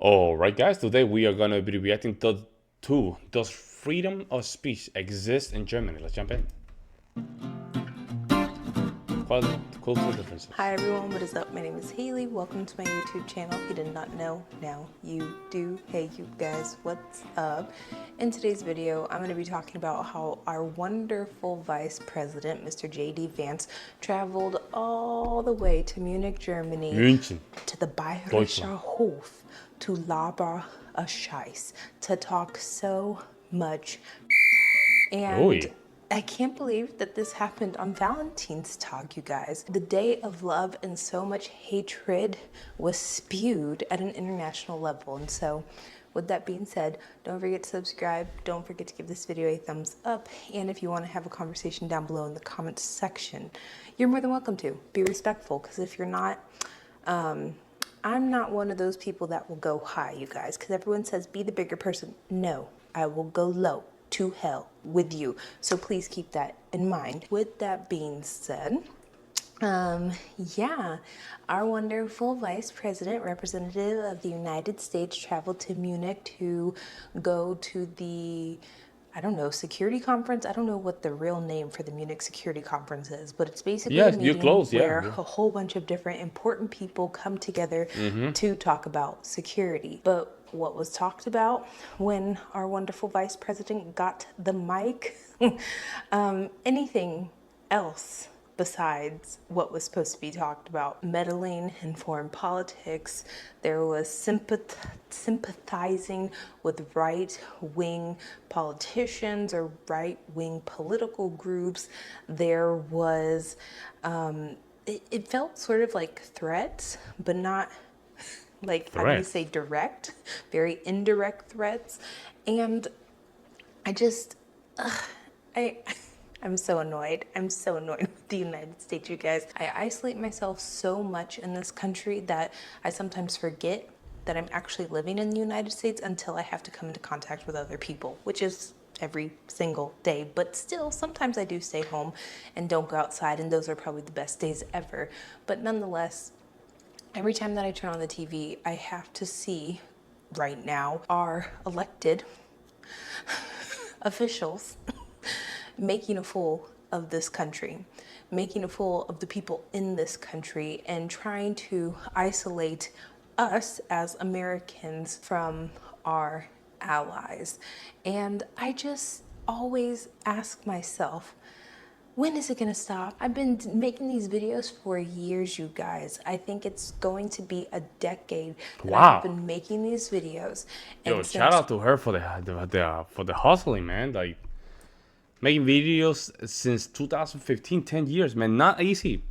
Alright guys, today we are gonna be reacting to Does freedom of speech exist in Germany? Let's jump in. Cultural differences. Hi everyone, what is up? My name is Haley. Welcome to my YouTube channel. If you did not know, now you do. Hey you guys, what's up? In today's video, I'm going to be talking about how our wonderful Vice President, Mr. JD Vance, traveled all the way to Munich, Germany, München, to the Bayerischer Deutschland. Hof, to laber a Scheiß, to talk so much. And Ui. I can't believe that this happened on Valentine's Tag, you guys. The day of love, and so much hatred was spewed at an international level. And so with that being said, don't forget to subscribe. Don't forget to give this video a thumbs up. And if you want to have a conversation down below in the comments section, you're more than welcome to. Be respectful, because if you're not, I'm not one of those people that will go high, you guys, because everyone says be the bigger person. No, I will go low to hell with you. So please keep that in mind. With that being said, yeah, our wonderful Vice President, representative of the United States, traveled to Munich to go to the, I don't know, security conference. I don't know what the real name for the Munich Security Conference is, but it's basically a Yes, you're meeting close, where yeah. a whole bunch of different important people come together to talk about security. But what was talked about when our wonderful Vice President got the mic? Anything else besides what was supposed to be talked about? Meddling in foreign politics. There was sympathizing with right-wing politicians or right-wing political groups. There was, it felt sort of like threats, but not like, how do you say direct? Very indirect threats. And I just, I'm so annoyed. I'm so annoyed with the United States, you guys. I isolate myself so much in this country that I sometimes forget that I'm actually living in the United States until I have to come into contact with other people, which is every single day. But still, sometimes I do stay home and don't go outside, and those are probably the best days ever. But nonetheless, every time that I turn on the TV, I have to see right now our elected officials making a fool of this country, making a fool of the people in this country, and trying to isolate us as Americans from our allies. And I just always ask myself, when is it gonna stop? I've been making these videos for years, you guys. I think it's going to be a decade that I have been making these videos. Yo, And shout since out to her for the hustling, man. Like making videos since 2015, 10 years, man. Not easy.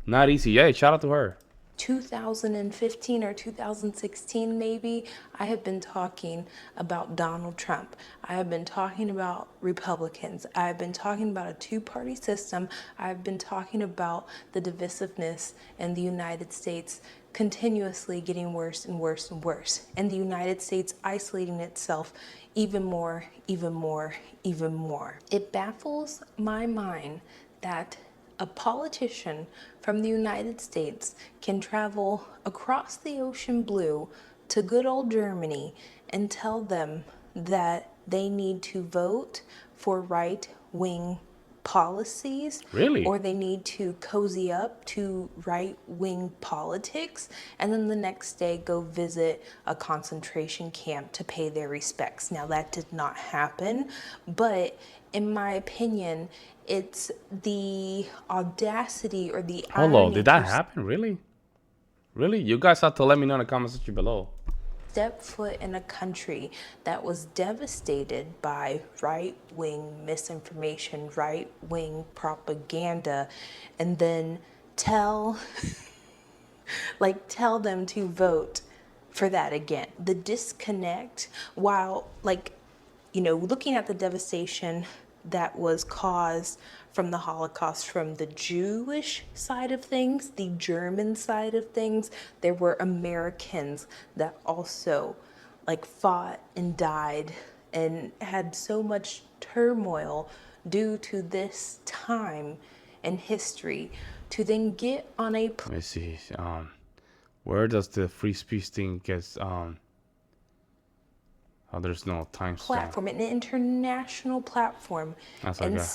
Not easy. Yeah, shout out to her. 2015 or 2016 maybe, I have been talking about Donald Trump. I have been talking about Republicans. I've been talking about a two-party system. I've been talking about the divisiveness in the United States continuously getting worse and worse and worse, and the United States isolating itself even more, even more, even more. It baffles my mind that a politician from the United States can travel across the ocean blue to good old Germany and tell them that they need to vote for right-wing policies, Really? or they need to cozy up to right-wing politics, and then the next day go visit a concentration camp to pay their respects. Now that did not happen, but in my opinion, it's the audacity or the Hold on, irony did that to happen? Really? Really? You guys have to let me know in the comment section below. step foot in a country that was devastated by right-wing misinformation, right-wing propaganda, and then tell them to vote for that again. The disconnect, while looking at the devastation that was caused from the Holocaust, from the Jewish side of things, the German side of things, there were Americans that also fought and died and had so much turmoil due to this time in history, to then get on a Let me see. Where does the free speech thing get? Oh, there's no timestamp. Platform, an international platform, That's and okay.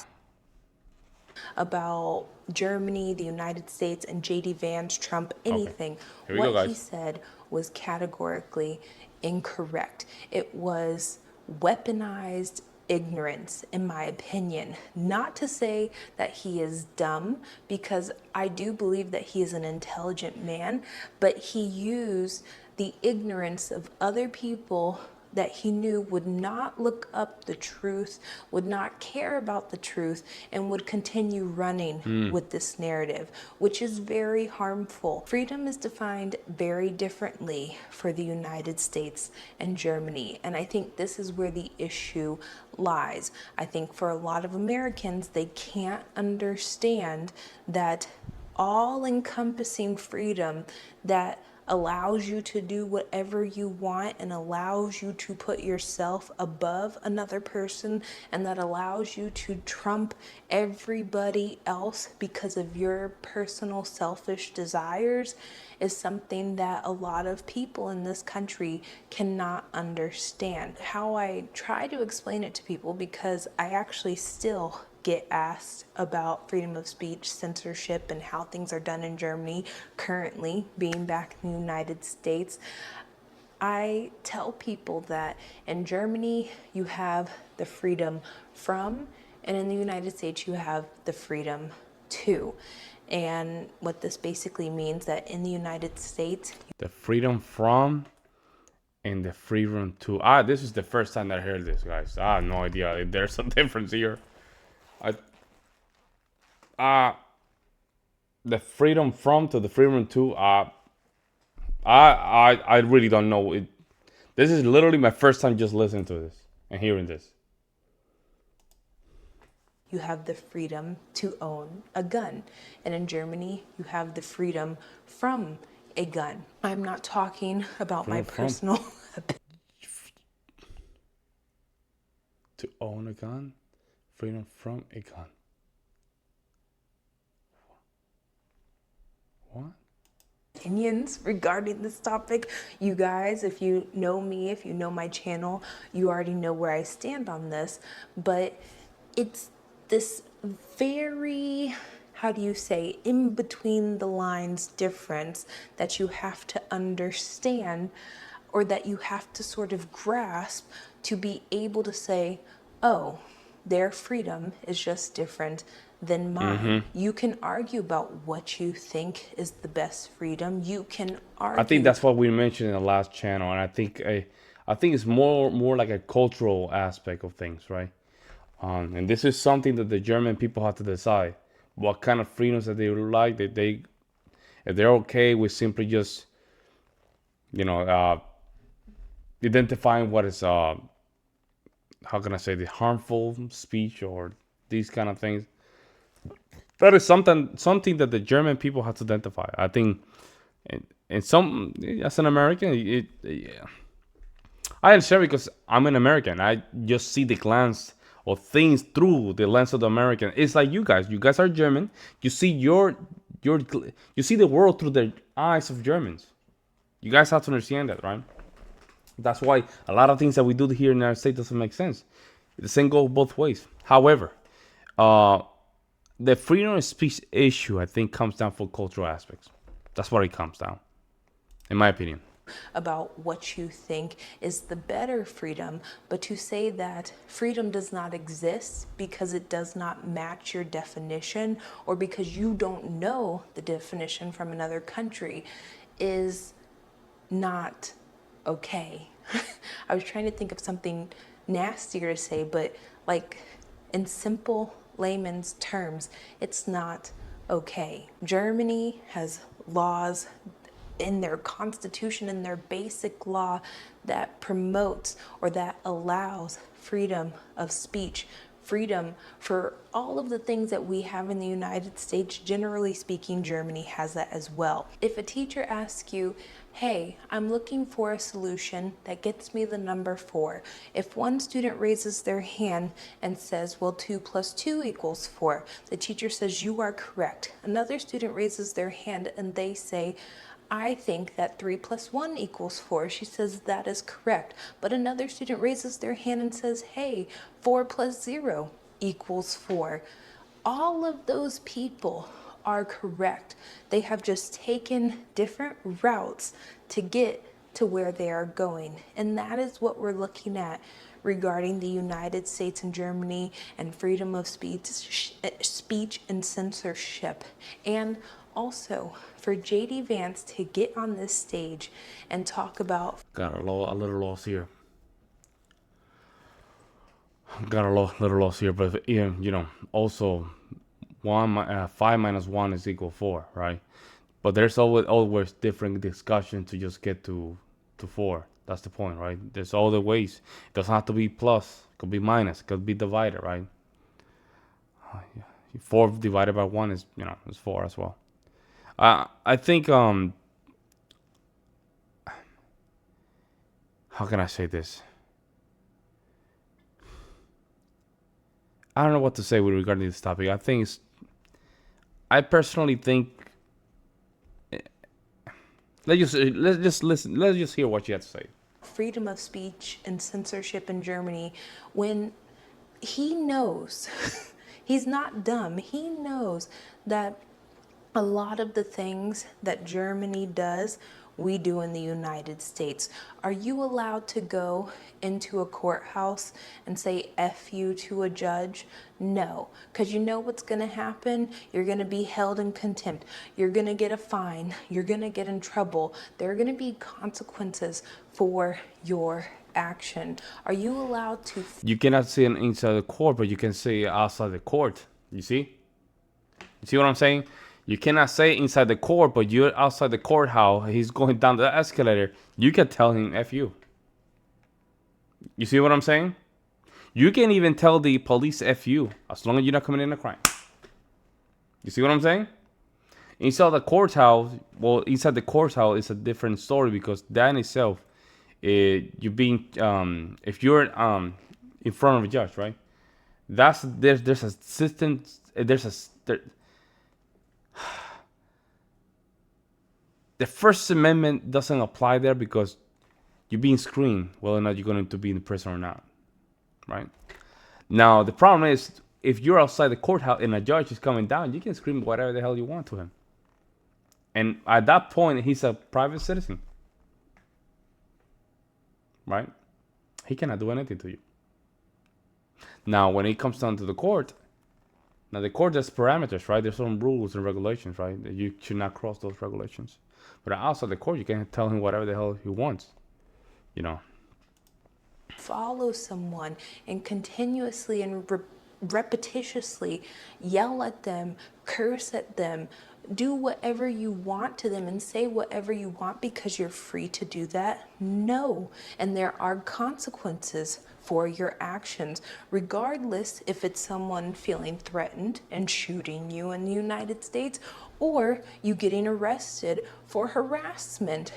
about Germany, the United States, and JD Vance, Trump, Okay. anything. Here we go, What he guys. said was categorically incorrect. It was weaponized ignorance, in my opinion. Not to say that he is dumb, because I do believe that he is an intelligent man, but he used the ignorance of other people that he knew would not look up the truth, would not care about the truth, and would continue running with this narrative, which is very harmful. Freedom is defined very differently for the United States and Germany, and I think this is where the issue lies. I think for a lot of Americans, they can't understand that all-encompassing freedom that allows you to do whatever you want and allows you to put yourself above another person, and that allows you to trump everybody else because of your personal selfish desires, is something that a lot of people in this country cannot understand. How I try to explain it to people, because I actually still get asked about freedom of speech, censorship, and how things are done in Germany currently, being back in the United States. I tell people that in Germany you have the freedom from, and in the United States you have the freedom to. And what this basically means, that in the United States, The freedom from and the freedom to. This is the first time that I heard this, guys. I have no idea if there's a difference here. I the freedom from to the freedom to. I really don't know. This is literally my first time just listening to this and hearing this. you have the freedom to own a gun. And in Germany, you have the freedom from a gun. I'm not talking about my Freedom from personal to own a gun. Freedom from a gun. What? opinions regarding this topic. You guys, if you know me, if you know my channel, you already know where I stand on this. But it's this very, how do you say, in between the lines difference that you have to understand, or that you have to sort of grasp to be able to say, oh, their freedom is just different than mine. You can argue about what you think is the best freedom. You can I think argue that's what we mentioned in the last channel, and I think it's more like a cultural aspect of things, right? And this is something that the German people have to decide what kind of freedoms that they would like. That they, if they're okay with simply just, you know, identifying what is how can I say, the harmful speech or these kind of things. That is something that the German people have to identify. I think, and some as an American, yeah, I understand because I'm an American. I just see the glance of things through the lens of the American. It's like you guys. You guys are German. You see your you see the world through the eyes of Germans. You guys have to understand that, right? That's why a lot of things that we do here in the United States doesn't make sense. The same goes both ways. However, uh, the freedom of speech issue, I think, comes down for cultural aspects. That's what it comes down, in my opinion. about what you think is the better freedom, but to say that freedom does not exist because it does not match your definition, or because you don't know the definition from another country, is not okay. I was trying to think of something nastier to say, but like in simple layman's terms, it's not okay. Germany has laws in their constitution, in their basic law, that promotes or that allows freedom of speech, freedom for all of the things that we have in the United States. Generally speaking, Germany has that as well. If a teacher asks you, hey, I'm looking for a solution that gets me the number 4. If one student raises their hand and says, well, 2 plus 2 equals 4, the teacher says, you are correct. Another student raises their hand and they say, I think that 3 plus 1 equals 4. She says that is correct. But another student raises their hand and says, hey, 4 plus 0 equals 4. All of those people are correct. They have just taken different routes to get to where they are going. And that is what we're looking at regarding the United States and Germany and freedom of speech and censorship. And also for JD Vance to get on this stage and talk about Got a little lost here. Got a little lost here, but yeah, also 5 minus 1 is equal 4, right? But there's always different discussion to just get to 4. That's the point, right? There's all the ways. It doesn't have to be plus. It could be minus. It could be divided, right? 4 divided by 1 is 4 as well. I think how can I say this? I don't know what to say with regard to this topic. I personally think let's just listen. Let's just hear what you have to say. freedom of speech and censorship in Germany when he knows he's not dumb. He knows that a lot of the things that Germany does, we do in the United States. Are you allowed to go into a courthouse and say F you to a judge? No, because you know what's going to happen? You're going to be held in contempt. You're going to get a fine. You're going to get in trouble. There are going to be consequences for your action. Are you allowed to? You cannot say it inside the court, but you can say it outside the court. You see? You see what I'm saying? You cannot say it inside the court, but you're outside the courthouse. He's going down the escalator. You can tell him F you. You see what I'm saying? You can even tell the police F you as long as you're not committing a crime. You see what I'm saying? Inside the courthouse, inside the courthouse is a different story because that in itself, you being if you're in front of a judge, right? There's a system. The First Amendment doesn't apply there because you're being screened whether or not you're going to be in prison or not, right? Now the problem is if you're outside the courthouse and a judge is coming down, you can scream whatever the hell you want to him, and at that point he's a private citizen, right? He cannot do anything to you. Now when it comes down to the court, now the court has parameters, right? There's some rules and regulations, right? That you should not cross those regulations. But outside the court, you can tell him whatever the hell he wants, you know. Follow someone and continuously and repetitiously yell at them, curse at them, do whatever you want to them and say whatever you want because you're free to do that? No. And there are consequences for your actions, regardless if it's someone feeling threatened and shooting you in the United States or you getting arrested for harassment.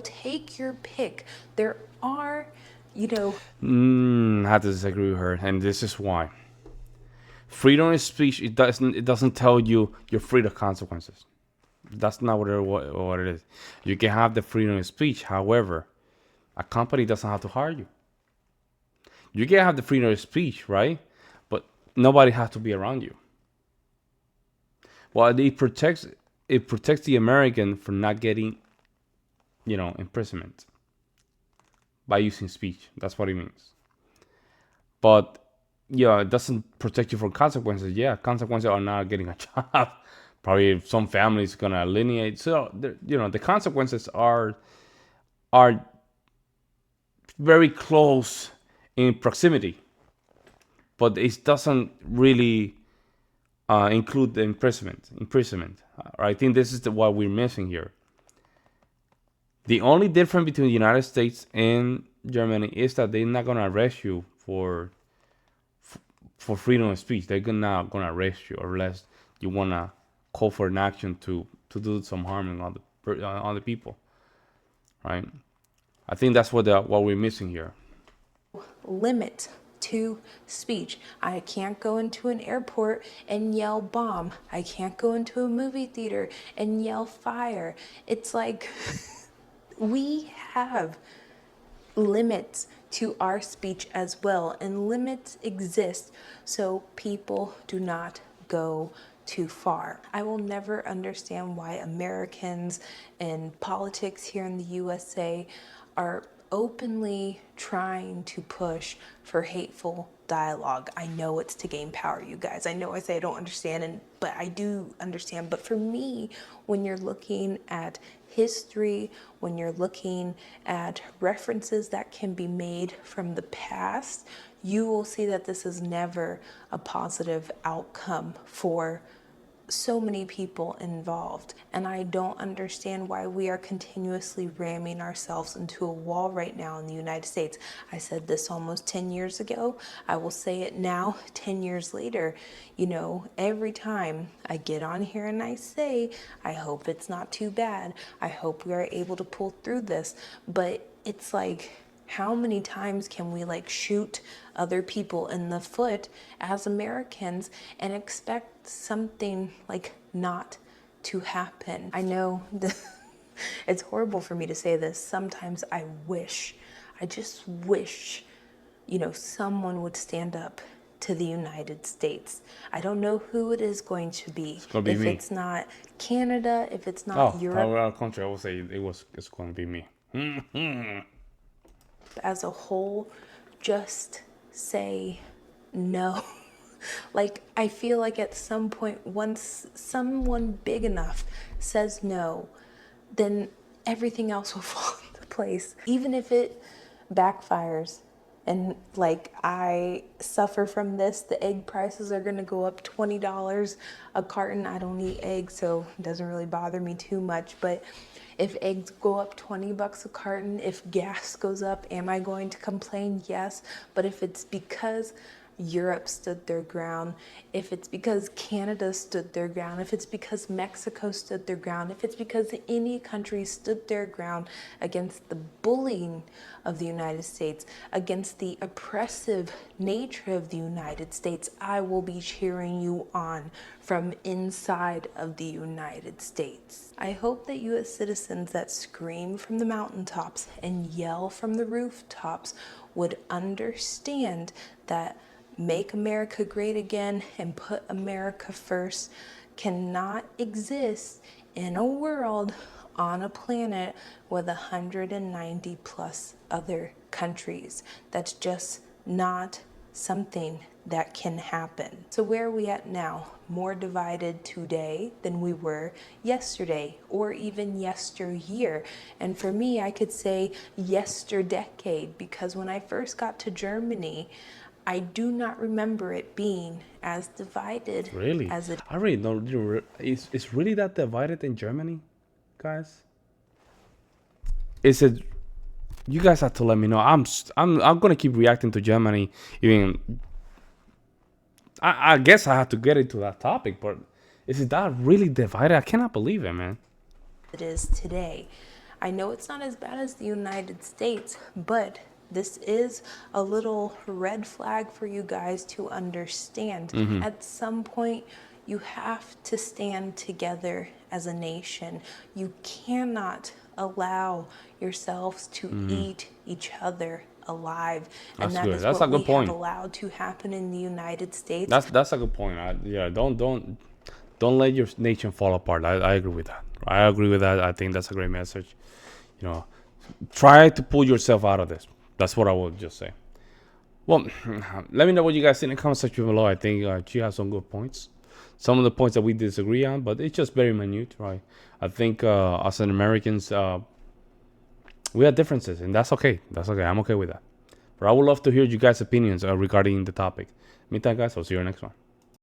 Take your pick. There are, I have to disagree with her, and this is why. Freedom of speech, it doesn't tell you you're free of consequences. That's not what it is. You can have the freedom of speech. However, a company doesn't have to hire you. You can have the freedom of speech, right? But nobody has to be around you. Well, it protects the American from not getting, imprisonment by using speech. That's what it means. But yeah, it doesn't protect you from consequences. Yeah, consequences are not getting a job. Probably some families gonna alienate. So the consequences are very close in proximity, but it doesn't really include the imprisonment. I think this is what we're missing here. The only difference between the United States and Germany is that they're not gonna arrest you for freedom of speech. They're not gonna arrest you unless you wanna call for an action to do some harming on the people, right? I think that's what we're missing here. limit to speech. I can't go into an airport and yell bomb. I can't go into a movie theater and yell fire. It's like we have limits to our speech as well, and limits exist so people do not go too far. I will never understand why Americans and politics here in the USA are openly trying to push for hateful dialogue. I know it's to gain power, you guys. I know I say I don't understand, but I do understand. But for me, when you're looking at history, when you're looking at references that can be made from the past, you will see that this is never a positive outcome for so many people involved. And I don't understand why we are continuously ramming ourselves into a wall right now in the United States. I said this almost 10 years ago. I will say it now, 10 years later. You know, every time I get on here and I say, I hope it's not too bad. I hope we are able to pull through this. But it's like, how many times can we like shoot other people in the foot as Americans and expect something like not to happen? I know it's horrible for me to say this. Sometimes I just wish, you know, someone would stand up to the United States. I don't know who it is going to be. It's gonna be if me. it's not Canada, if it's not Oh, Europe. our country, I would say it's going to be me. As a whole, just say no. Like, I feel like at some point, once someone big enough says no, then everything else will fall into place. Even if it backfires and like I suffer from this, the egg prices are gonna go up $20 a carton. I don't eat eggs, so it doesn't really bother me too much. But if eggs go up 20 bucks a carton, if gas goes up, am I going to complain? Yes. But if it's because Europe stood their ground, if it's because Canada stood their ground, if it's because Mexico stood their ground, if it's because any country stood their ground against the bullying of the United States, against the oppressive nature of the United States, I will be cheering you on from inside of the United States. I hope that you as citizens that scream from the mountaintops and yell from the rooftops would understand that Make America Great Again and Put America First cannot exist in a world on a planet with 190 plus other countries. That's just not something that can happen. So where are we at now? More divided today than we were yesterday or even yesteryear. And for me, I could say yesterdecade, because when I first got to Germany, I do not remember it being as divided Really? as it I really don't. It's really that divided in Germany, guys? Is it? You guys have to let me know. I'm gonna keep reacting to Germany. Even I guess I have to get into that topic, but is it that really divided? I cannot believe it, man. is today. I know it's not as bad as the United States, but this is a little red flag for you guys to understand. At some point, you have to stand together as a nation. You cannot allow yourselves to eat each other alive. And That's that good. is That's what a we good have point. allowed to happen in the United States. That's a good point. Yeah, don't let your nation fall apart. I agree with that. I agree with that. I think that's a great message. You know, try to pull yourself out of this. That's what I would just say. Well, let me know what you guys think in the comment section below. I think she has some good points. Some of the points that we disagree on, but it's just very minute, right? I think as an Americans, we have differences, and that's okay. That's okay. I'm okay with that. But I would love to hear you guys' opinions regarding the topic. Meantime, guys, I'll see you next one.